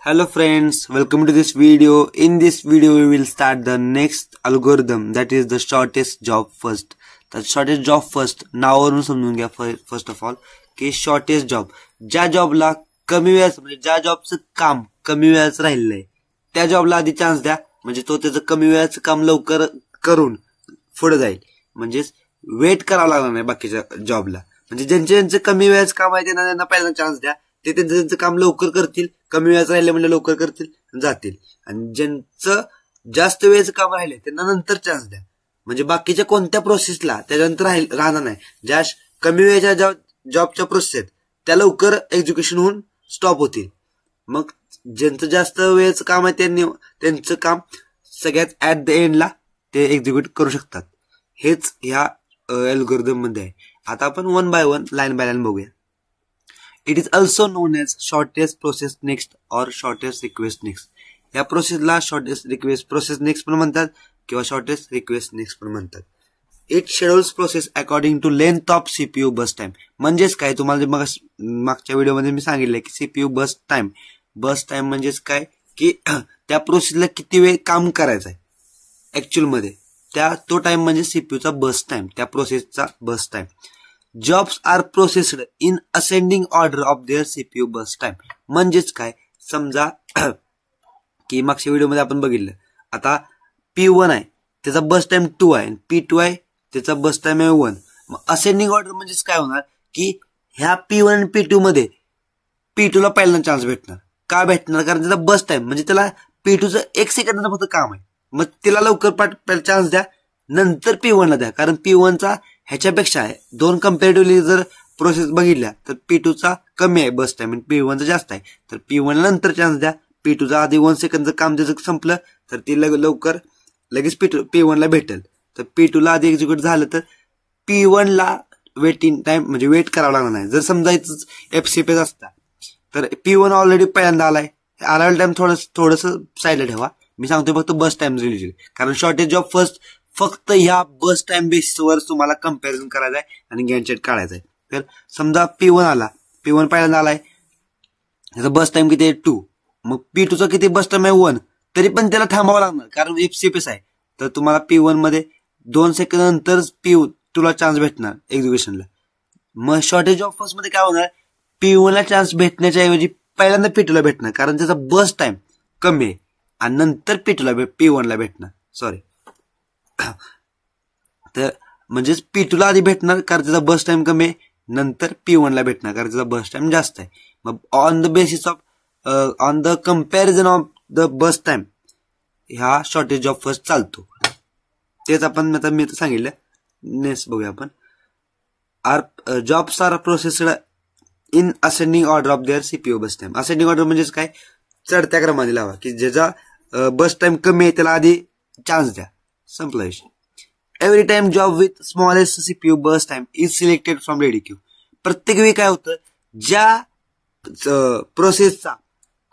Hello friends, welcome to this video. In this video we will start the next algorithm, that is the shortest job first. The shortest job first नावावरून समजून घ्या. First of all की shortest job ज्या जॉबला कमी वेळाचं म्हणजे ज्या जॉबचं काम कमी वेळाचं राहिलेलं आहे त्या जॉबला आधी चान्स द्या, म्हणजे तो त्याचं कमी वेळाचं काम लवकर करून पुढे जाईल. म्हणजे वेट करावं लागणार नाही बाकीच्या जॉबला. म्हणजे ज्यांचे कमी वेळाचं काम आहे त्यांना पहिला चान्स द्या, ते त्यांचं काम लवकर करतील. कमी वेळाचं राहिले म्हणजे लवकर करतील जातील. आणि ज्यांचं जास्त वेळेचं काम राहिले त्यांना नंतर चान्स द्या, म्हणजे बाकीच्या कोणत्या प्रोसेसला त्याच्यानंतर राहणार नाही. ज्या कमी वेळेच्या जॉबच्या प्रोसेस आहेत त्या लवकर एक्झिक्युशन होऊन स्टॉप होतील. मग ज्यांचं जास्त वेळेचं काम आहे त्यांचं काम सगळ्यात ऍट द एंडला ते एक्झिक्यूट करू शकतात. हेच ह्या अल्गोरिदम मध्ये आहे. आता आपण one by one line by line बघूया. It is also known as shortest process next or shortest request next. या प्रोसेसला शॉर्टेस्ट रिक्वेस्ट प्रोसेस नेक्स्ट पण म्हणतात किंवा शॉर्टेस्ट रिक्वेस्ट नेक्स्ट पण म्हणतात. It schedules process according to length of CPU burst time. म्हणजेच काय, तुम्हाला मागच्या व्हिडिओमध्ये मी सांगितलं की सीपीयू बस टाइम म्हणजेच काय की त्या प्रोसेसला किती वेळ काम करायचं आहे ऍक्च्युअल मध्ये, तो टाइम म्हणजे सीपीयूचा बस टाइम, त्या प्रोसेसचा burst time. Jobs are processed in ascending order of their CPU burst time. म्हणजेच काय, समजा की मागच्या व्हिडिओमध्ये आपण बघितलं, आता P1 आहे त्याचा बस टाइम 2 आहे, P2 आहे त्याचा बस टाइम आहे 1. मग असेंडिंग ऑर्डर म्हणजेच काय होणार की ह्या P1 आणि P2 मध्ये P2 ला पहिल्यांदा चान्स भेटणार. का भेटणार? कारण त्याचा बस टाइम म्हणजे त्याला P2चं 1 सेकंदाचं फक्त काम आहे. मग तिला लवकर चान्स द्या, नंतर P1 ला द्या. कारण P1 चा ह्याच्यापेक्षा आहे, दोन कम्पॅरेटिव्हली जर प्रोसेस बघितल्या तर P2 चा कमी आहे बस टाइम आणि P1 चा जास्त आहे. तर P1 ला नंतर चान्स द्या. P2 चा आधी 1 सेकंदचं काम त्याचं संपलं तर ती लवकर लगेच P1 ला भेटेल. तर P2 ला आधी एक्झिक्यूट झालं तर P1 ला वेटिंग टाइम म्हणजे वेट करावं लागणार नाही. जर समजा FCPS असता तर P1 ऑलरेडी पहिल्यांदा आलाय, अरायवल टाइम थोडस साईडला ठेवा. मी सांगतोय फक्त बस टाइम रिलेटेड, कारण शॉर्टेज जॉब फक्त ह्या बस टाइम बेसिसवर तुम्हाला कम्पॅरिझन करायचं आहे आणि गॅन चार्ट काढायचा आहे. तर समजा P1 आला, P1 पहिल्यांदा आलाय, त्याचा बस टाइम किती आहे 2, मग P2 चा किती बस टाइम आहे 1, तरी पण त्याला थांबावं लागणार कारण FCPS आहे. तर तुम्हाला P1 मध्ये 2 सेकंद नंतर तुला चान्स भेटणार एक्झिक्युशनला. मग शॉर्टेज ऑफ फर्स्ट मध्ये काय होणार, P1 ला चान्स भेटण्याच्या ऐवजी पहिल्यांदा P2 ला भेटणार कारण त्याचा बस टाइम कमी आहे, आणि नंतर P1 ला भेटणार. सॉरी, तर म्हणजेच P2 ला आधी भेटणार कारण त्याचा बस टाइम कमी आहे, नंतर P1 ला भेटणार कारण त्याचा बस टाइम जास्त आहे. मग on the basis of on the comparison of the burst time ह्या शॉर्टेज जॉब फर्स्ट चालतो. तेच आपण आता मी सांगितलं. नेक्स्ट बघूया आपण. Jobs are processed in ascending order of their CPU burst time. Ascending order म्हणजेच काय, चढत्या क्रमाने लावा की ज्याचा बस टाइम कमी आहे त्याला आधी चान्स द्या. संपला विषय. Every time job with smallest CPU burst time is selected from ready queue. प्रत्येक वेळी काय होतं, ज्या प्रोसेसचा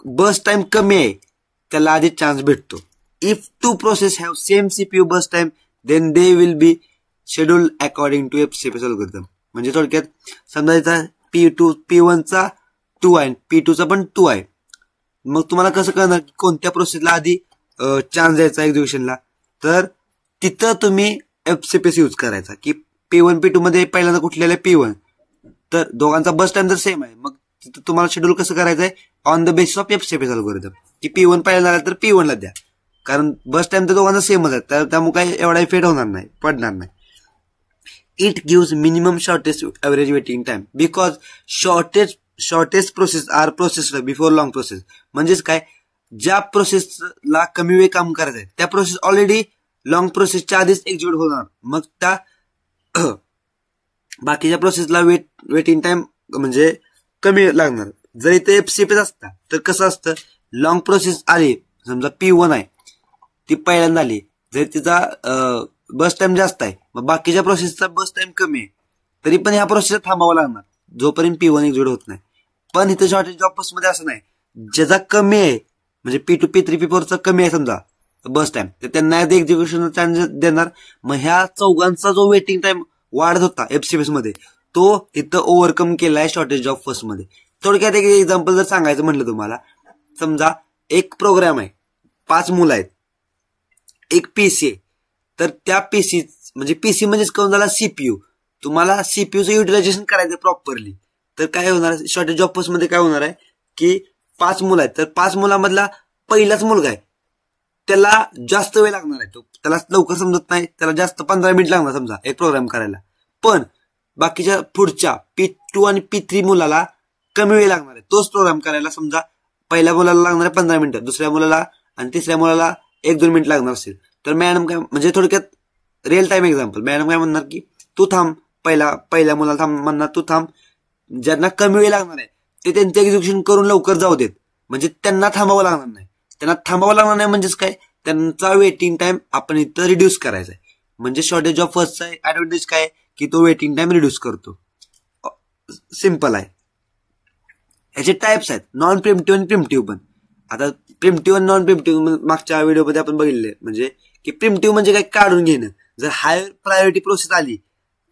बस टाइम कमी आहे त्याला आधी चान्स भेटतो. If two process have same CPU burst time then they will be schedule according to FCPS algorithm. म्हणजे थोडक्यात समजायचा P1 चा 2 आहे, P2 चा पण 2 आहे. मग तुम्हाला कसं कळणार कोणत्या प्रोसेसला आधी चान्स द्यायचा एक्झिक्युशनला, तर तिथं तुम्ही FCPS यूज करायचा की P1 P2 मध्ये पहिल्यांदा कुठलेला P1, तर दोघांचा बस टाइम जर सेम आहे मग तिथं तुम्हाला शेड्यूल कसं करायचं आहे, on the basis of FCPS algorithm की P1 पहिल्यांदा आला तर P1 ला द्या, कारण बस टाइम तर दोघांचा सेमच आहे, तर त्यामुळे काही एवढा इफेक्ट पडणार नाही. It gives minimum shortest average waiting time because shortest process are processed before long process. म्हणजेच काय, ज्या प्रोसेसला कमी वेळ काम करायचं आहे त्या प्रोसेस ऑलरेडी लॉंग प्रोसेसच्या आधीच एक्झिक्यूट होणार. मग त्या बाकीच्या प्रोसेसला वेटिंग टाइम म्हणजे कमी लागणार. जर इथे FCPS असता तर कसं असतं, लॉंग प्रोसेस आली, समजा P1 आहे ती पहिल्यांदा आली, जर तिचा बस टाइम जास्त आहे मग बाकीच्या प्रोसेसचा बस टाइम कमी आहे, तरी पण ह्या प्रोसेसला थांबावं लागणार जोपर्यंत P1 एक्झिक्यूट होत नाही. पण इथे शॉर्टेज जॉब मध्ये असं नाही, ज्याचा कमी आहे म्हणजे P2 P3 P4 चा कमी आहे समजा बस टाइम, तर त्यांना आधी एक्झिक्युशन चान्स देणार. मग ह्या चौघांचा जो वेटिंग टाइम वाढत होता FCPS मध्ये तो इथं ओव्हरकम केलाय शॉर्टेज जॉब फर्स्ट मध्ये. थोडक्यात एक एक्झाम्पल जर सांगायचं म्हटलं तुम्हाला, समजा एक प्रोग्राम आहे, 5 मुलं आहेत, एक पीसी आहे, तर त्या पीसी म्हणजे पीसी म्हणजेच कोण झाला सीपीयू. तुम्हाला सीपीयूचं युटिलायझेशन करायचं प्रॉपरली. तर काय होणार शॉर्टेज जॉब फर्स्ट मध्ये काय होणार आहे की 5 मुलं आहेत, तर 5 मुलांमधला पहिलाच मुलगा आहे, त्याला जास्त वेळ लागणार आहे, तो त्याला लवकर समजत नाही, त्याला जास्त 15 मिनिट लागणार समजा एक प्रोग्राम करायला. पण बाकीच्या पुढच्या P2 आणि P3 मुलाला कमी वेळ लागणार आहे तोच प्रोग्राम करायला. समजा पहिल्या मुलाला लागणार आहे 15 मिनिटं, दुसऱ्या मुलाला आणि तिसऱ्या मुलाला 1-2 मिनिट लागणार असेल. तर मॅडम काय म्हणजे थोडक्यात रिअल टाइम एक्झाम्पल, मॅडम काय म्हणणार की तू थांब, पहिल्या मुलाला थांब म्हणणार, तू थांब. ज्यांना कमी वेळ लागणार आहे ते त्यांचं एक्झिक्युशन करून लवकर जाऊ देत, म्हणजे त्यांना थांबावं लागणार नाही. त्यांना थांबावं लागणार नाही म्हणजेच काय, त्यांचा वेटिंग टाइम आपण इथं रिड्यूस करायचा आहे. म्हणजे शॉर्टेज ऑफ फर्स्टचा ऍडव्हान्टेज काय की तो वेटिंग टाइम रिड्यूस करतो. सिंपल आहे. याचे टाइप्स आहेत नॉन प्रिम्प्टिव्ह आणि प्रिम्प्टिव्ह पण. आता प्रिम्प्टिव्ह आणि नॉन प्रिम्प्टिव्ह मागच्या व्हिडिओमध्ये आपण बघितले, म्हणजे की प्रिम्प्टिव्ह म्हणजे काय काढून घेणं. जर हायर प्रायोरिटी प्रोसेस आली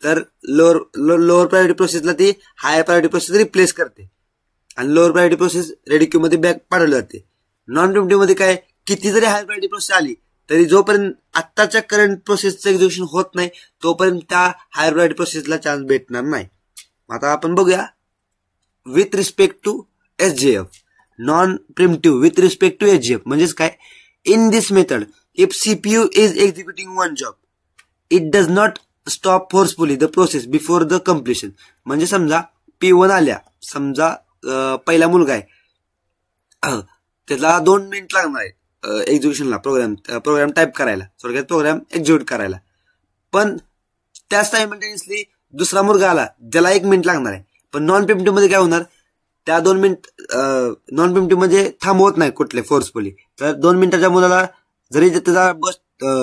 तर लोअर प्रायोरिटी प्रोसेसला ती हायर प्रायोरिटी प्रोसेस रिप्लेस करते आणि lower priority process ready queue मध्ये बॅक पाठवली जाते. नॉन प्रिम्प्टिव्ह मध्ये काय, किती जरी हायर प्रायोरिटी प्रोसेस आली तरी जोपर्यंत आत्ताच्या करंट प्रोसेसचं एक्झिक्युशन होत नाही तोपर्यंत त्या हायर प्रायोरिटी प्रोसेसला चान्स भेटणार नाही. आता आपण बघूया with respect to SJF. Non preemptive with respect to SJF म्हणजेच काय, in this method if CPU is executing one job it does not stop forcefully the process before the completion. म्हणजे समजा P1 आल्या, समजा पहिला मुलगा आहे, त्याला 2 मिनिट लागणार आहे एक्झिक्युशनला, प्रोग्राम टाईप करायला, थोडक्यात प्रोग्राम एक्झिक्यूट करायला. पण त्याच सायमल्टेनियसली दुसरा मुलगा आला ज्याला 1 मिनिट लागणार आहे. पण नॉन प्रिम्प्टिव्ह मध्ये काय होणार, त्या 2 मिनिट नॉन प्रिम्प्टिव्ह मध्ये थांबवत नाही कुठले फोर्सफुली. तर 2 मिनिटाच्या मुलाला जरी त्याचा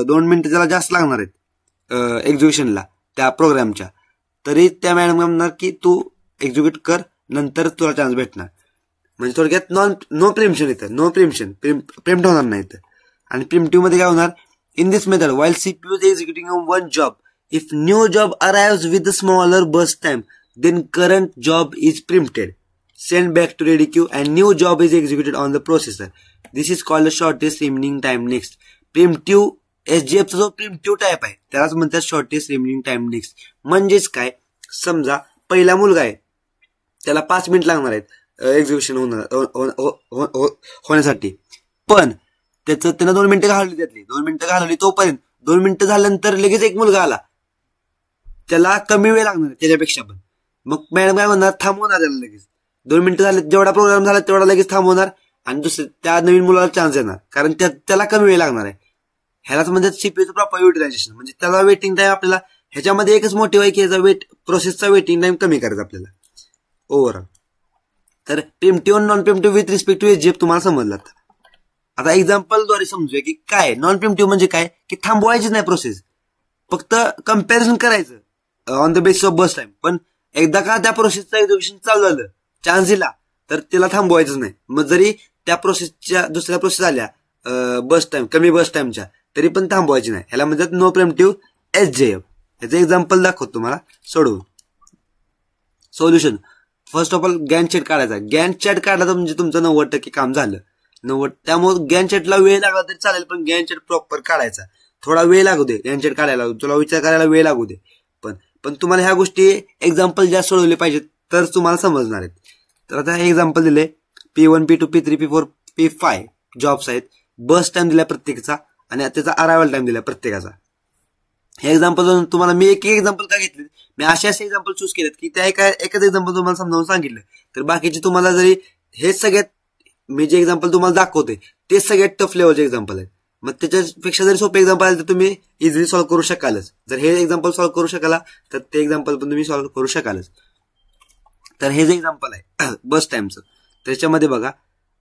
2 मिनिटं त्याला जास्त लागणार आहेत एक्झिक्युशनला त्या प्रोग्रामच्या, तरी त्या मॅडम म्हणणार की तू एक्झिक्यूट कर, नंतर तुला चान्स भेटणार. म्हणजे थोडक्यात नो प्रिम्प्शन इथं, नो प्रिम्प्शन, प्रिम्प्ट होणार नाही इथं. आणि प्रिम्प्टिव्ह मध्ये काय होणार, in this method while CPU is executing one job if new job arrives with a smaller burst time then current job is preempted, sent back to ready queue and new job is executed on the processor. This is called the shortest remaining time next. Preemptive SJF चा जो प्रिम्प्टिव्ह type आहे त्यालाच म्हणतात shortest remaining time next. म्हणजेच काय, समजा पहिला मुलगा आहे त्याला 5 मिनिट लागणार आहेत एक्झिक्युशन होण्यासाठी, पण त्यानं 2 मिनिटं घालवली, त्यातली 2 मिनिटं घालवली, तोपर्यंत 2 मिनिटं झाल्यानंतर लगेच एक मुलगा आला, त्याला कमी वेळ लागणार त्याच्यापेक्षा पण. मग मॅडम काय म्हणणार, थांबवणार त्याला लगेच. 2 मिनिटं झाले, जेवढा प्रोग्राम झाला तेवढा लगेच थांबवणार आणि दुसऱ्या त्या नवीन मुलाला चान्स देणार, कारण त्याला कमी वेळ लागणार आहे. ह्यालाच म्हणजे सीपीयूचं प्रॉपर युटिलायझेशन. म्हणजे त्याला वेटिंग टाइम आपल्याला ह्याच्यामध्ये एकच मोटिव्ह आहे की ह्याचा प्रोसेसचा वेटिंग टाइम कमी करायचा आपल्याला ओव्हरऑल. तर preemptive non preemptive with respect to SJF तुम्हाला समजलं. आता एक्झाम्पलद्वारे समजूया की काय नॉन प्रिम्प्टिव्ह म्हणजे काय, की थांबवायचीच नाही प्रोसेस, फक्त कम्पॅरिझन करायचं on the basis of bus time. पण एकदा का त्या प्रोसेसचं एक्झिक्युशन चालू झालं, चान्स दिला, तर त्याला थांबवायचंच नाही. मग जरी त्या प्रोसेसच्या दुसऱ्या प्रोसेस आल्या बस टाइम कमी बस टाइमच्या, तरी पण थांबवायची नाही. ह्याला म्हणतात नो प्रिम्प्टिव्ह एसजेएफ. याचं एक्झाम्पल दाखवतो तुम्हाला सोडवून. Solution, first of all Gantt chart काढायचा. गॅन चार्ट काढला तर म्हणजे तुमचं 90% काम झालं. त्यामुळे गॅन चार्टला वेळ लागला तरी चालेल, पण गॅन चार्ट प्रॉपर काढायचा. थोडा वेळ लागू दे गॅन चार्ट काढायला, तुला विचार करायला वेळ लागू दे, पण तुम्हाला ह्या गोष्टी एक्झाम्पल जास्त सोडवले पाहिजेत तर तुम्हाला समजणार आहेत. तर आता हे एक्झाम्पल दिले, P1, P2, P3, P4, P5 jobs आहेत. बस टाइम दिला प्रत्येकाचा आणि त्याचा अरायवल टाइम दिला प्रत्येकाचा. हे एक्झाम्पल तुम्हाला मी एक एक्झाम्पल का घेतले, मी असे एक्झाम्पल चूज केलेत की त्या एकच एक्झाम्पल तुम्हाला समजावून सांगितलं. तर बाकीचे तुम्हाला जरी हे सगळ्यात मी जे एक्झाम्पल तुम्हाला दाखवते ते सगळ्यात टफ लेवलचे एक्झाम्पल आहेत. मग त्याच्यापेक्षा जरी सोपे एक्झाम्पल आले तर तुम्ही इझिली सॉल्व्ह करू शकालच. जर हे एक्झाम्पल सॉल्व्ह करू शकाला तर ते एक्झाम्पल पण तुम्ही सॉल्व्ह करू शकालच. तर हे जे एक्झाम्पल आहे बस टाइमचं, त्याच्यामध्ये बघा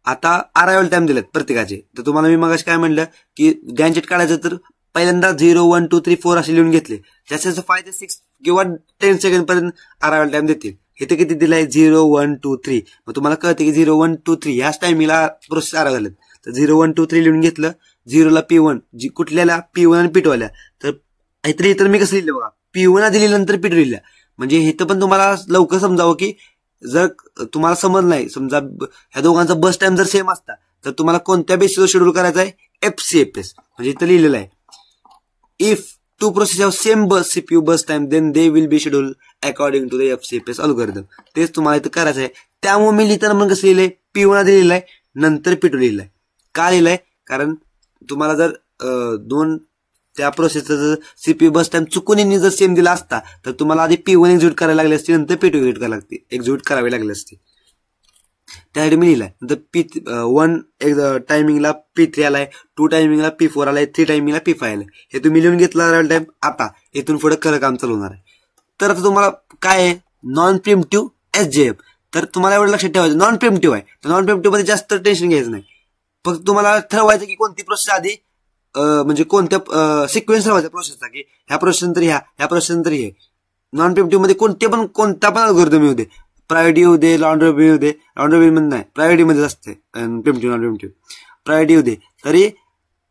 आता अरायवल टाइम दिलेत प्रत्येकाचे. तर तुम्हाला मी मगाशी काय म्हणलं की गॅनचेट काढायचं तर पहिल्यांदा 0, 1, 2, 3, 4 असे लिहून घेतले, त्याच्यात 5 ते 6 किंवा 10 सेकंड पर्यंत अरायवल टाइम देतील. इथे किती दिलाय 0, 1, 2, 3. मग तुम्हाला कळते की 0, 1, 2, 3 ह्याच टाइमिंगला प्रोसेस अरायवल झालेत. तर 0, 1, 2, 3 लिहून घेतलं. 0ला P1 जी कुठल्याला P1 आणि P2 आल्या, तर इतर मी कसं लिहिलं बघा, P1 आधी लिहिल्यानंतर P2 लिहिल्या. म्हणजे इथं पण तुम्हाला लवकर समजावं की जर तुम्हाला समज नाही, समजा ह्या दोघांचा बस टाइम जर सेम असता तर तुम्हाला कोणत्या बेसिसवर शेड्यूल करायचं आहे, FCFS. म्हणजे इथं लिहिलेलं आहे if two processes have same CPU bus time then they will be scheduled according to the FCFS algorithm. तेच तुम्हाला इथं करायचं आहे. त्यामुळे मी लिहिताना मग कसं लिहिलंय, P1 आधी लिहिलंय नंतर P2 लिहिलंय. का लिहिलंय, कारण तुम्हाला जर दोन त्या प्रोसेसचा जर CPU बस टाइम चुकून जर सेम दिला असता तर तुम्हाला आधी P1 एक्झिक्यूट करायला लागली असती, नंतर P2 एक्झिक्यूट करावी लागली असती. त्यासाठी मी लिहिलाय. नंतर P1 टायमिंगला P3 आलाय, 2 टायमिंगला P4 आलाय, 3 टायमिंगला P5 आलाय. हे तुम्ही लिहून घेतला टाइम. आता इथून पुढे खरं काम चालू होणार आहे. तर आता तुम्हाला काय आहे, नॉन प्रिम्प्टिव्ह SJF. तर तुम्हाला एवढं लक्षात ठेवायचं नॉन प्रिम्प्टिव्ह आहे. तर नॉन प्रिम्प्टिव्ह मध्ये जास्त टेन्शन घ्यायचं नाही. फक्त तुम्हाला ठरवायचं की कोणती प्रोसेस आधी, म्हणजे कोणत्या सिक्वेन्स ठरवायचा प्रोसेसचा, की ह्या प्रोसेस नंतर ह्या प्रोसेस नंतर हे. नॉन प्रिम्प्टिव्ह मध्ये कोणता पण अल्गोरिदम येऊ दे, प्रायोरिटी येऊ दे, लॉन्ड्री येऊ दे, लॉन्ड्री मध्ये नाही, प्रायोरिटी मध्ये असते प्रिम्प्टिव्ह नॉन प्रिम्प्टिव्ह. प्रायोरिटी येऊ दे, तरी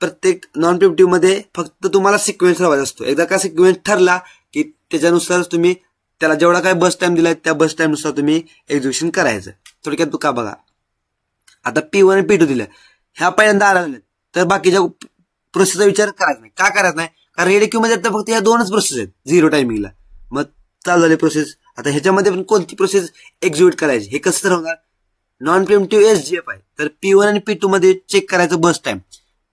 प्रत्येक नॉन प्रिम्प्टिव्ह मध्ये फक्त तुम्हाला सिक्वेन्स ठरवायचा असतो. एकदा का सिक्वेन्स ठरला की त्याच्यानुसार तुम्ही त्याला जेवढा काय बस टाइम दिलाय त्या बस टाइम नुसार तुम्ही एक्झिक्युशन करायचं. थोडक्यात तू का बघा, आता P1 आणि P2 दिलं, ह्या पहिल्यांदा आल्या तर बाकीच्या प्रोसेसचा विचार करायचा नाही. का करायचा नाही, कारण ADQ मध्ये आता फक्त ह्या दोनच प्रोसेस आहेत 0 टायमिंगला. मग चालू झाले प्रोसेस. आता ह्याच्यामध्ये पण कोणती प्रोसेस एक्झिक्यूट करायची हे कसं ठरवणार, नॉन प्रिम्प्टिव्ह SJF आहे. तर P1 आणि P2 मध्ये चेक करायचं बस टाइम.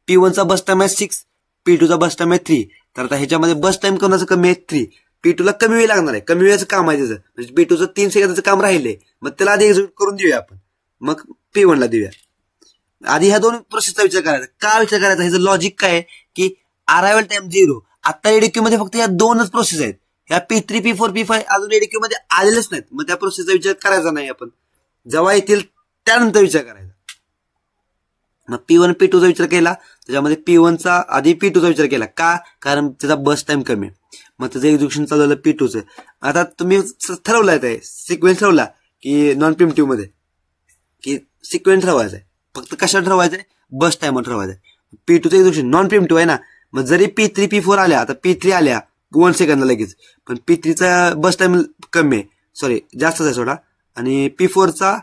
P1 चा बस टाइम आहे 6, P2 चा बस टाइम आहे 3. तर आता ह्याच्यामध्ये बस टाइम कोणाचं कमी आहे, 3. P2 ला कमी वेळ लागणार आहे, कमी वेळाचं काम आहे त्याचं. म्हणजे P2चं 3 सेकंदाचं काम राहिले, मग त्याला आधी एक्झिक्यूट करून देऊया आपण, मग P1 ला देऊया. आधी ह्या दोन प्रोसेसचा विचार करायचा. का विचार करायचा, ह्याचं लॉजिक काय आहे की अरायवल टाइम 0. आता ADQ मध्ये फक्त ह्या दोनच प्रोसेस आहेत. ह्या P3, P4, P5 अजून ADQ मध्ये आलेलेच नाहीत. मग त्या प्रोसेसचा विचार करायचा नाही आपण, जेव्हा येतील त्यानंतर विचार करायचा. मग P1 P2 चा विचार केला, त्याच्यामध्ये P1 चा आधी P2 चा विचार केला. का, कारण त्याचा बस टाइम कमी आहे. मग त्याचं एक्झिक्युशन चालू झालं P2चं. आता तुम्ही ठरवलाय ते सिक्वेन्स ठरवला की नॉन प्रिम्प्टिव्ह मध्ये की सिक्वेन्स ठरवायचा आहे. फक्त कशावर ठरवायचंय, बस टाइमवर ठरवायचंय. P2चं एक्झिक्युशन नॉन प्रिम्प्टिव्ह आहे ना, मग जरी P3 P4 आल्या, आता P3 आल्या 1 सेकंदला लगेच, पण P3चा बस टाइम कमी आहे, सॉरी जास्तच आहे सोडा, आणि P4 चा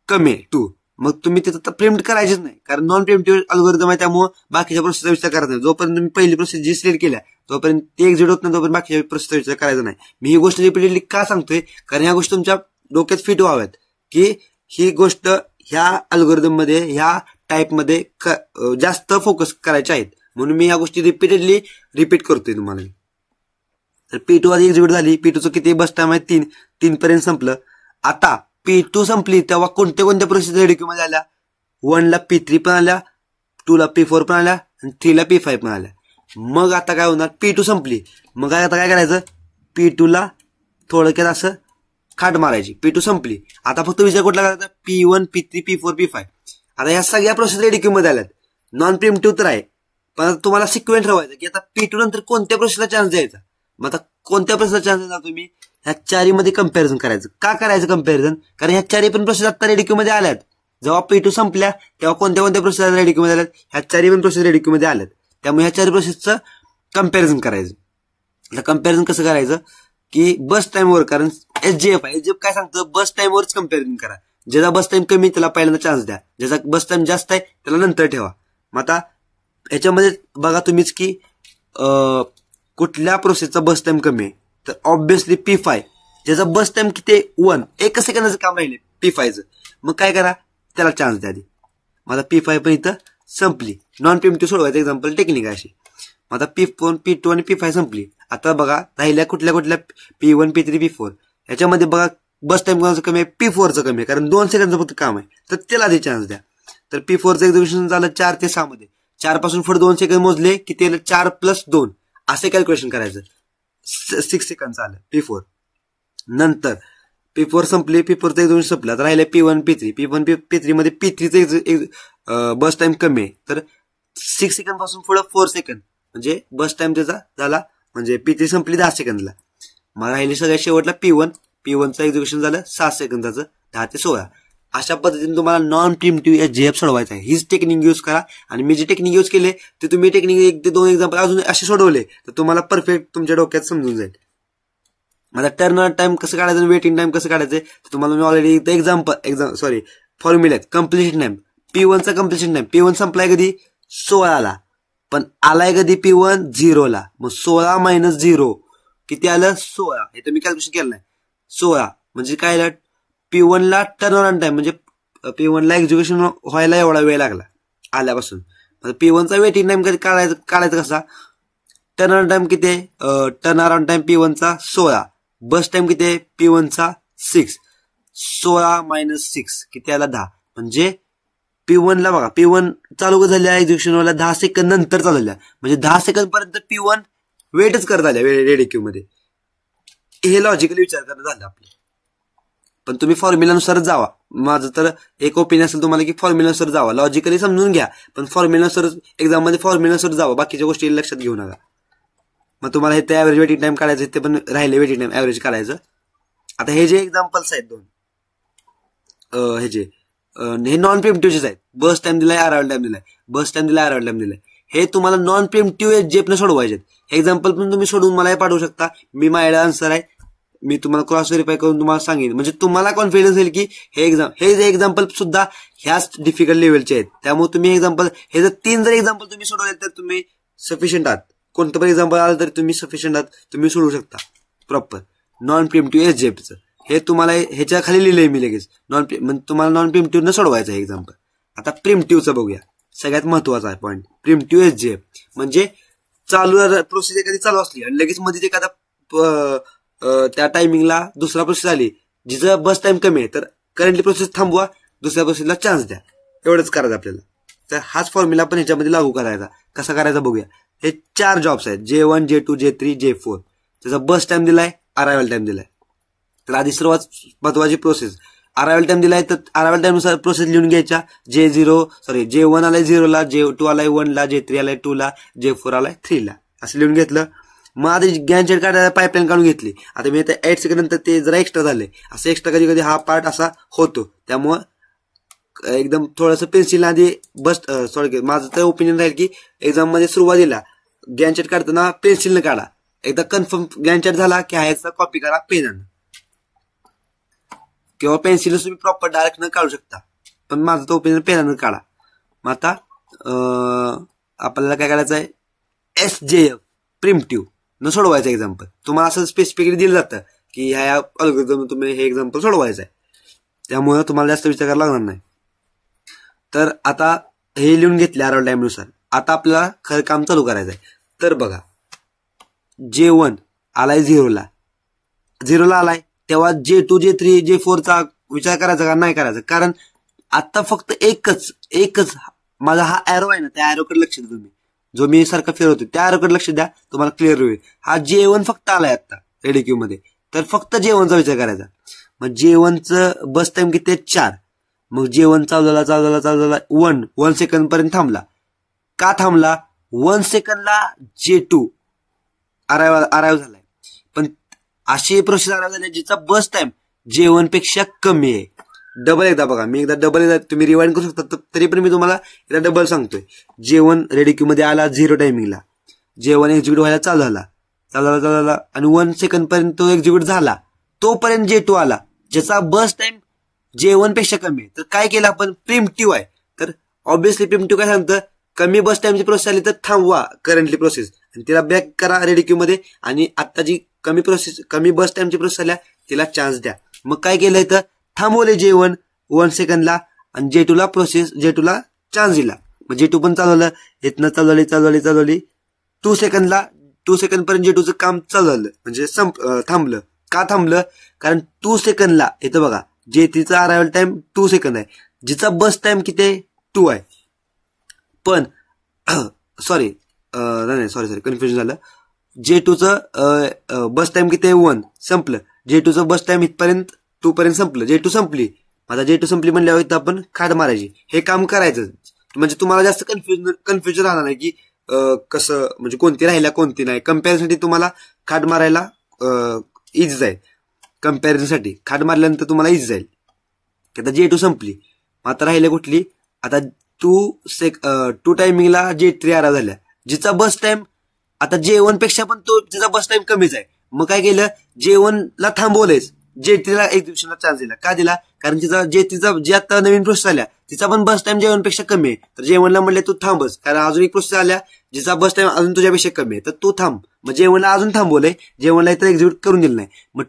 कमी आहे 2. मग तुम्ही तिथं प्रिम्प्ट करायचीच नाही, कारण नॉन प्रिम्प्टिव्ह अल्गोरिदम आहे. त्यामुळे बाकीच्या प्रोसेसचा विचार करायचा नाही. जोपर्यंत तुम्ही पहिली प्रोसेस जी सिलेक्ट केल्या तोपर्यंत ते एक्झिक्यूट होत नाही, तोपर्यंत बाकीच्या प्रोसेसचा विचार करायचा नाही. मी ही गोष्ट रिपीटेडली का सांगतोय, कारण ह्या गोष्टी तुमच्या डोक्यात फिट व्हाव्यात की ही गोष्ट ह्या अल्गोरिदम मध्ये, ह्या टाईप मध्ये जास्त फोकस करायचे आहेत. म्हणून मी ह्या गोष्टी रिपीटेडली रिपीट करतोय तुम्हाला. तर P2 आधी एक्झिक्यूट झाली. P2चं किती बस टाइम आहे, 3 पर्यंत संपलं. आता P2 संपली तेव्हा कोणत्या प्रोसेस ADQ मध्ये आल्या, 1 ला P3 पण आल्या, 2 ला P4 पण आल्या, आणि 3 ला P5 पण आल्या. मग आता काय होणार, P2 संपली, मग आता काय करायचं, P2 ला थोडक्यात असं खाट मारायची. P2 संपली, आता फक्त विचार कुठला करायचा, P1 P3 P4 P5. आता ह्या सगळ्या प्रोसेस ADQ मध्ये आल्यात. नॉन प्रिम्प्टिव्ह तर आहे, पण आता तुम्हाला सिक्वेन्स ठरवायचं की आता P2 नंतर कोणत्या प्रोसेसला चान्स द्यायचा. मग आता कोणत्या प्रोसेसला चान्स देणार तुम्ही, ह्या चारी मध्ये कम्पॅरिझन करायचं. का करायचं कम्पॅरिझन, कारण ह्या चारी पण प्रोसेस आता ADQ मध्ये आल्यात. जेव्हा P2 संपल्या तेव्हा कोणत्या प्रोसेस ADQ मध्ये आल्यात, ह्या चारी पण प्रोसेस ADQ मध्ये आल्यात. त्यामुळे ह्या चारी प्रोसेसचं कम्पॅरिझन करायचं. आता कम्पॅरिझन कसं करायचं की बस टाइमवर, कारण SJF आहे, SJF काय सांगतं, बस टाइमवरच कम्पॅरिझन करा. ज्याचा बस टाइम कमी त्याला पहिल्यांदा चान्स द्या, ज्याचा बस टाइम जास्त आहे त्याला नंतर ठेवा. मग आता ह्याच्यामध्ये बघा तुम्हीच की कुठल्या प्रोसेसचा बस टाइम कमी आहे, तर ऑब्व्हियसली P5, ज्याचा बस टाइम किती 1 1 सेकंदाचं काम राहिले P5चं. मग काय करा, त्याला चान्स द्या आधी. मग आता P5 पण इथं संपली. नॉन प्रिम्प्टिव्ह सोडवायचं एक्झाम्पल टेक्निक आहे अशी. मग आता P2 आणि P5 संपली. आता बघा राहिल्या कुठल्या P1 P3 P4. ह्याच्यामध्ये बघा बस टाइम कोणाचं कमी आहे, P4चं कमी आहे, कारण 2 सेकंदचं फक्त काम आहे, तर त्याला आधी चान्स द्या. तर P4चं एक्झिक्युशन झालं 4 ते 6 मध्ये. 4 पासून पुढे 2 सेकंद मोजले की ते 4 + 2 असे कॅल्क्युलेशन करायचं. 6 सेकंद आलं P4. नंतर P4 संपली, P4चं एक्झिक्युशन संपलं. आता राहिले P1 P3. P1 P3 मध्ये P3चं बस टाइम कमी आहे, तर 6 सेकंद पासून पुढे 4 सेकंद म्हणजे बस टाइम त्याचा झाला, म्हणजे P3 संपली 10 सेकंदला. मग राहिले सगळ्यात शेवटला P1चं एक्झिक्युशन झालं 6 सेकंदाचं, 10 ते 16. अशा पद्धतीने तुम्हाला नॉन प्रिम्प्टिव्ह SJF सोडवायचा आहे. हीच टेक्निक यूज करा. आणि मी जे टेक्निक यूज केले ते तुम्ही टेक्निक 1 ते 2 एक्झाम्पल अजून असे सोडवले तर तुम्हाला परफेक्ट तुमच्या डोक्यात समजून जाईल. आता टर्न टाइम कसं काढायचं, वेटिंग टाइम कसं काढायचं, तर तुम्हाला मी ऑलरेडी फॉर्म्युला आहेत. कम्प्लीशन टाइम P1 चा कम्प्लिशन टाइम, P1 संपलाय कधी 16ला, पण आलाय कधी P1 0ला. मग 16 मायनस 0 किती आलं 16. हे तर मी कॅल्क्युलेशन केलं नाही. 16 म्हणजे काय आलं P1 ला टर्न ऑन टाइम, म्हणजे P1 ला एक्झिक्युशन व्हायला एवढा वेळ लागला आल्यापासून. P1 चा वेटिंग टाइम कधी काढायचा कसा, टर्न ऑन टाइम किती आहे, टर्न अराउंड टाइम P1 चा 16, बस टाइम किती आहे P1 चा 6, 16 मायनस 6 किती आला 10. म्हणजे P1 ला बघा, P1 चालू झाल्या एक्झिक्युशन व्हायला 10 सेकंद नंतर चालू झाल्या, म्हणजे 10 सेकंद पर्यंत P1 वेटच करत आल्या रेडी क्यू मध्ये. हे लॉजिकली विचार करणं झालं आपलं. पण तुम्ही फॉर्म्युलानुसारच जावा. माझं तर एक ओपिनियन असेल तुम्हाला की फॉर्म्युलानुसार जावा, लॉजिकली समजून घ्या, पण फॉर्म्युलानुसार एक्झाम मध्ये फॉर्म्युलानुसार जावा, बाकीच्या गोष्टी लक्षात घेऊ नका. मग तुम्हाला हे ऍव्हरेज वेटिंग टाइम काढायचं, ते पण राहिले वेटिंग टाइम ऍव्हरेज काढायचं. आता हे जे एक्झाम्पल्स आहेत दोन हे नॉन प्रिम्प्टिव्हचेच आहेत. बस टाइम दिलाय, अरायवल टाइम दिलाय, बस टाइम दिलाय, अरायवल टाइम दिलाय. हे तुम्हाला नॉन प्रिम्प्टिव्ह जेपनं सोडवायचे. एक्झाम्पल पण तुम्ही सोडून मला पाठवू शकता. मी माझ्याकडे आन्सर आहे, मी तुम्हाला क्रॉस व्हेरीफाय करून तुम्हाला सांगेन, म्हणजे तुम्हाला कॉन्फिडन्स येईल की हे जे एक्झाम्पल सुद्धा ह्याच डिफिकल्ट लेवलचे आहेत. त्यामुळे तुम्ही एक्झाम्पल हे जर 3 एक्झाम्पल तुम्ही सोडवले तर तुम्ही सफिशियंट आहात. कोणतं पण एक्झाम्पल आलं तरी तुम्ही सफिशियंट आहात, तुम्ही सोडवू शकता प्रॉपर. नॉन प्रिम्प्टिव्ह जेपचं हे तुम्हाला ह्याच्या खाली लिहिलंय मी लगेच. म्हणजे तुम्हाला नॉन प्रिम्प्टिव्ह न सोडवायचं आहे एक्झाम्पल. आता प्रिम्प्टिव्हचं बघूया, सगळ्यात महत्वाचा आहे पॉईंट. प्रिम्प्टिव्ह एसजेएफ म्हणजे चालू प्रोसेस एखादी चालू असली आणि लगेच मध्ये एखादा त्या टायमिंगला दुसरा प्रोसेस आली जिचं बस टाइम कमी आहे, तर करंटली प्रोसेस थांबवा, दुसऱ्या प्रोसेसला चान्स द्या. एवढंच करायचं आपल्याला. तर हाच फॉर्म्युला पण ह्याच्यामध्ये लागू करायचा. कसा करायचा बघूया. हे 4 जॉब्स आहेत, J1 J2 J3 J4. त्याचा बस टाइम दिलाय, अरायवल टाइम दिलाय. तर आधी सर्वात महत्वाची प्रोसेस अरायवल टाइम दिलाय, तर अरायवल टाइम नुसार प्रोसेस लिहून घ्यायच्या. J1 आलाय 0ला, J2 आलाय 1ला, J3 आलाय 2ला, J4 आलाय 3ला, असं लिहून घेतलं. मग आधी गॅन चार्ट काढायला पाईपलाईन काढून घेतली. आता मी आता 8 सेकंड नंतर ते जरा एक्स्ट्रा झाले. असं एक्स्ट्रा कधी कधी हा पार्ट असा होतो, त्यामुळं एकदम थोडंसं पेन्सिल आधी माझं तर ओपिनियन राहील की एक्झाम मध्ये सुरुवातीला गॅन चार्ट काढताना पेन्सिलनं काढा. एकदा कन्फर्म गॅन चार्ट झाला की ह्याचा कॉपी करा पेनानं, किंवा पेन्सिल तुम्ही प्रॉपर डायरेक्ट न काढू शकता, पण माझं तो ओपिनियन पेनानं काढा. मग आता आपल्याला काय करायचं आहे, एसजेएफ प्रिम्प्टिव्ह न सोडवायचं एक्झाम्पल. तुम्हाला असं स्पेसिफिकली दिलं जातं की ह्या अल्गोरिदम तुम्ही हे एक्झाम्पल सोडवायचं आहे, त्यामुळे तुम्हाला जास्त विचार करायला लागणार नाही. तर आता हे लिहून घेतले अराउंड टाइम नुसार. आता आपल्याला खरं काम चालू करायचं आहे. तर बघा, J1 आलाय 0ला आलाय, तेव्हा J2 J3 J4 चा विचार करायचा का नाही करायचा, कारण आता फक्त एकच माझा हा एरो आहे ना, त्या एरोकडे लक्ष द्या तुम्ही. जो मी सारखा फिरवतो त्या एरोकडे लक्ष द्या, तुम्हाला क्लिअर होईल. हा J1 फक्त आलाय आता रेडी क्यू मध्ये, तर फक्त J1 चा विचार करायचा. मग J1 चं बस टाइम किती आहे 4. मग J1 चालू झाला 1 सेकंद पर्यंत थांबला. का थांबला, 1 सेकंदला J2 अरायव झालाय. पण अशी प्रोसेस अरायव झाली जिचा बस टाइम J1 पेक्षा कमी आहे. डबल एकदा बघा, मी एकदा तुम्ही रिवाइंड करू शकता, तरी पण मी तुम्हाला एकदा डबल सांगतोय. J1 रेडी क्यू मध्ये आला 0 टायमिंगला, J1 एक्झिक्यूट व्हायला चालू झाला आणि 1 सेकंद पर्यंत तो एक्झिक्यूट झाला. तोपर्यंत J2 आला ज्याचा बस टाइम J1 पेक्षा कमी आहे. तर काय केलं आपण, प्रिम्प्टिव्ह आहे. तर ऑब्व्हियसली प्रिम्प्टिव्ह काय सांगतं, कमी बस टाइमची प्रोसेस आली तर थांबवा करंटली प्रोसेस आणि तिला बॅक करा रेडी क्यू मध्ये, आणि आता जी कमी बस टाइमची प्रोसेस आल्या तिला चान्स द्या. मग काय केलंय, तर थांबवले J1 1 सेकंदला आणि J2ला चान्स दिला. मग J2 पण चालवलं, इथनं चालवली 2 सेकंद पर्यंत J2चं काम चालू झालं, म्हणजे थांबलं. का थांबलं, कारण 2 सेकंदला इथं बघा J3चा अरायवल टाइम 2 सेकंद आहे, जिचा बस टाइम किती आहे 2 आहे. पण सॉरी कन्फ्युजन झालं. J2चं बस टाइम किती आहे 1, संपलं. J2चं बस टाइम इथपर्यंत 2 पर्यंत संपलं, J2 संपली. आता J2 संपली म्हणल्यावर इथं आपण खाड मारायची. हे काम करायचं म्हणजे तुम्हाला जास्त कन्फ्युजन राहणार नाही की कसं, म्हणजे कोणती राहिल्या कोणती नाही. कम्पॅरिझनसाठी तुम्हाला खाड मारायला इझी जाईल. कम्पॅरिझनसाठी खाड मारल्यानंतर तुम्हाला इझी जाईल. आता J2 संपली, आता राहिल्या कुठली, आता 2 टायमिंगला J3 आरा झाल्या, जिचा बस टाइम आता J1 पेक्षा पण तिचा बस टाइम कमीच आहे. मग काय केलं, J1 ला थांबवलंयच, J3 ला एक्झिक्युशनला चान्स दिला. का दिला? कारण तिचा J3चा जे आता नवीन प्रोसेस आल्या तिचा पण बस टाइम J1 पेक्षा कमी आहे. तर J1 ला म्हणले तू थांबच, कारण अजून एक प्रोसेस आल्या जिचा बस टाइम अजून तुझ्यापेक्षा कमी आहे, तर तू थांब. मग J1 ला अजून थांबवलंय, J1 ला इथं एक्झिक्यूट करून दिलं नाही. मग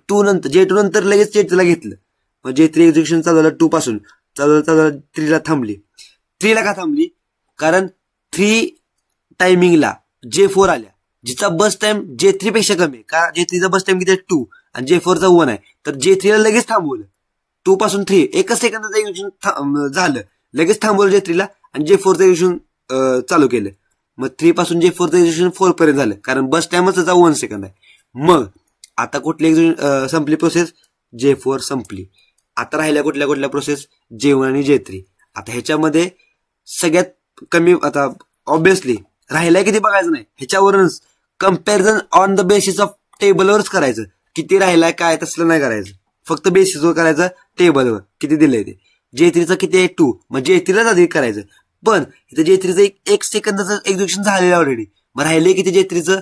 J2 नंतर लगेच J3 ला घेतलं. मग J3 एक्झिक्युशन चालू झालं 2 पासून, चालू 3 ला थांबली. 3 ला का थांबली? कारण 3 टायमिंगला J4 आल्या जिचा बस टाइम J3 पेक्षा कमी आहे. का? J3 चा बस टाइम किती आहे? 2 आणि J4 चा 1 आहे. तर J3 ला लगेच थांबवलं. 2 पासून 3 एकच सेकंदाचं एक्झिक्युशन झालं, लगेच थांबवलं J3 ला आणि J4 चं एक्झिक्युशन चालू केलं. मग 3 पासून J4 चं एक्झिक्युशन 4 पर्यंत झालं, कारण बस टाइमच त्याचा 1 सेकंद आहे. मग आता कुठली एक्झिक्युशन संपली प्रोसेस? J4 संपली. आता राहिल्या कुठल्या प्रोसेस? J1 आणि J3. आता ह्याच्यामध्ये सगळ्यात कमी, आता ऑब्विसली राहिलाय किती बघायचं नाही, ह्याच्यावरूनच comparison on the basis of टेबलवरच करायचं. किती राहिलाय काय तसलं नाही करायचं, फक्त बेसिसवर करायचं, टेबलवर किती दिलंय ते. J3चं किती आहे? 2. मग J3लाच आधी करायचं. पण इथे J3चं एक सेकंदाचं एक्झिक्युशन झालेलं ऑलरेडी. मग राहिले किती? J3चं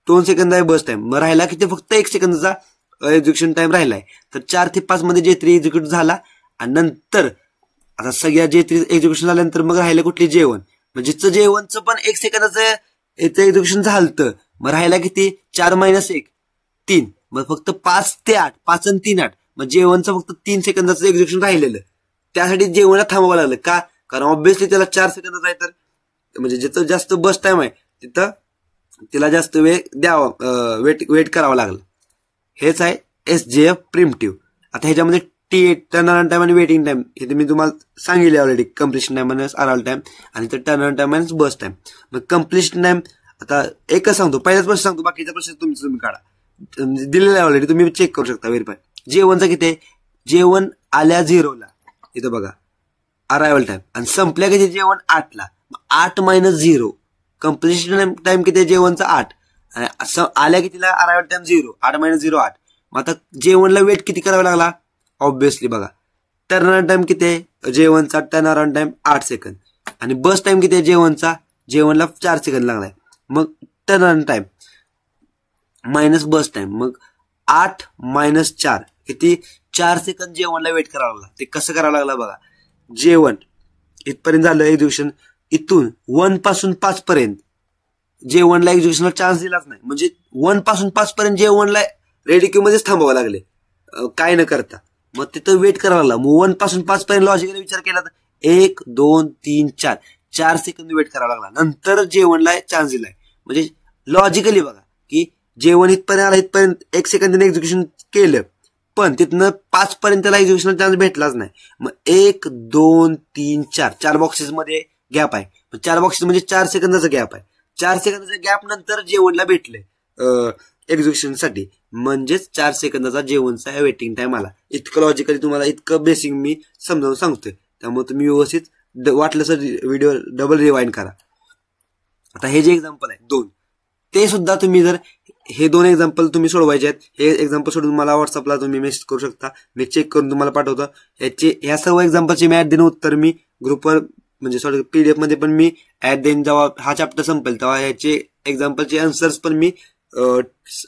2 सेकंद आहे बस टाइम. मग राहिला किती? फक्त 1 सेकंदाचा एक्झिक्युशन टाइम राहिलाय. तर 4 ते 5 मध्ये J3 एक्झिक्यूट झाला. आणि नंतर आता सगळ्या J3 एक्झिक्युशन झाल्यानंतर मग राहिले कुठली? J1. म्हणजे J1चं पण 1 सेकंदाचं एक्झिक्युशन झालं. मग राहिला किती? 4 - 1 3. मग फक्त 5 ते 8, 5 आणि 3 8. मग J1चं फक्त 3 सेकंदाचं एक्झिक्युशन राहिलेलं. त्यासाठी J1 ला थांबावं लागलं. का? कारण ऑब्व्हियसली त्याला 4 सेकंदाचा आहे, तर म्हणजे जिथं जास्त बस टाइम आहे तिथं तिला जास्त वेळ द्यावा, वेट करावा लागला. हेच आहे SJF प्रिमिटिव्ह. आता ह्याच्यामध्ये टर्न अराउंड टाइम आणि वेटिंग टाइम हे मी तुम्हाला सांगितले ऑलरेडी. कम्प्लिशन टाइम आणि अराउंड टाइम, आणि तर टर्न अराउंड टाइम आणि बस टाइम. मग कम्प्लिशन टाइम आता एकच सांगतो, पहिल्याच प्रोसेस सांगतो, बाकीचा प्रोसेस तुम्ही काढा, दिलेला आहे ऑलरेडी, तुम्ही चेक करू शकता, व्हेरीफाय. J1चा किती आहे? J1 आल्या 0 ला, इथं बघा अरायवल टाइम, आणि संपल्या किती? J1 8 ला. 8 - 0. कम्प्लिशन टाइम किती आहे? J1चा 8. आल्या कितीला? Arrival time 0. 8 - 0 8. मग आता J1 ला वेट किती करावा लागला? ऑब्व्हियसली बघा, टर्न अराउंड टाइम किती आहे? J1चा टर्न अराउंड टाइम 8 सेकंद, आणि बस टाइम किती आहे J1 ला 4 सेकंद लागलाय. मग टर्न अराउंड टाइम मायनस बस टाइम, मग 8 - 4 किती? 4 सेकंद J1 ला वेट करावं लागला. ते कसं करावं लागलं बघा. J1 इथपर्यंत झालं एक्झिक्युशन, इथून 1 पासून 5 पर्यंत J1 ला एक्झिक्युशनला चान्स दिलाच नाही. म्हणजे 1 पासून 5 पर्यंत J1 ला रेडी क्यू मध्येच थांबावं लागले, काय न करता. मग तिथं वेट करावं लागला. मग 1 पासून 5 पर्यंत लॉजिकली विचार केला तर 1 2 3 4 सेकंद वेट करावा लागला. नंतर J1 ला चान्स दिलाय. म्हणजे लॉजिकली बघा की J1 इथपर्यंत आला, इथपर्यंत 1 सेकंदाने एक्झिक्युशन केलं, पण तिथनं 5 पर्यंत त्याला एक्झिक्युशनल चान्स भेटलाच नाही. मग 1 2 3 4 बॉक्सेस मध्ये गॅप आहे. 4 बॉक्सेस म्हणजे 4 सेकंदाचा गॅप आहे. 4 सेकंदाचा गॅप नंतर J1 ला भेटले एक्झिक्युशन साठी, म्हणजेच 4 सेकंदाचा J1चा वेटिंग टाइम आला. इतकं लॉजिकली तुम्हाला, इतकं बेसिक मी समजावून सांगतोय, त्यामुळे तुम्ही व्यवस्थित वाटलं सर व्हिडिओ डबल रिवाइंड करा. आता हे जे एक्झाम्पल आहे 2, ते सुद्धा तुम्ही जर हे 2 एक्झाम्पल तुम्ही सोडवायचे आहेत, हे एक्झाम्पल सोडून मला व्हॉट्सअपला तुम्ही मेसेज करू शकता, मी चेक करून तुम्हाला पाठवतो. ह्या सर्व एक्झाम्पलचे मी ऍड देईन उत्तर, मी ग्रुपवर म्हणजे सॉरी PDF मध्ये पण मी ऍड देईन. जेव्हा हा चॅप्टर संपेल तेव्हा याचे एक्झाम्पलचे आन्सर्स पण मी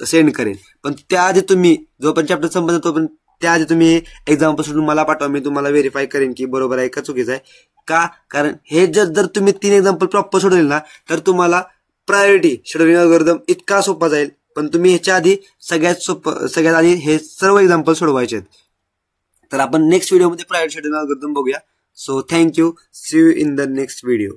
सेंड करेन. पण त्याआधी तुम्ही जोपर्यंत चॅप्टर संपत तोपर्यंत त्याआधी तुम्ही एक्झाम्पल सोडून मला पाठवा, मी तुम्हाला व्हेरीफाय करेन की बरोबर आहे का चुकीचं आहे. का? कारण हे जर तुम्ही 3 एक्झाम्पल प्रॉपर सोडवले ना, तर तुम्हाला प्रायोरिटी शेड्यूलिंग अल्गोरिदम इतका सोपा जाईल. पण तुम्ही ह्याच्या आधी सगळ्यात आधी हे सर्व एक्झाम्पल सोडवायचे आहेत. तर आपण नेक्स्ट व्हिडिओमध्ये प्रायोरिटी शेड्यूलिंग अल्गोरिदम बघूया. So thank you, see you in the next video.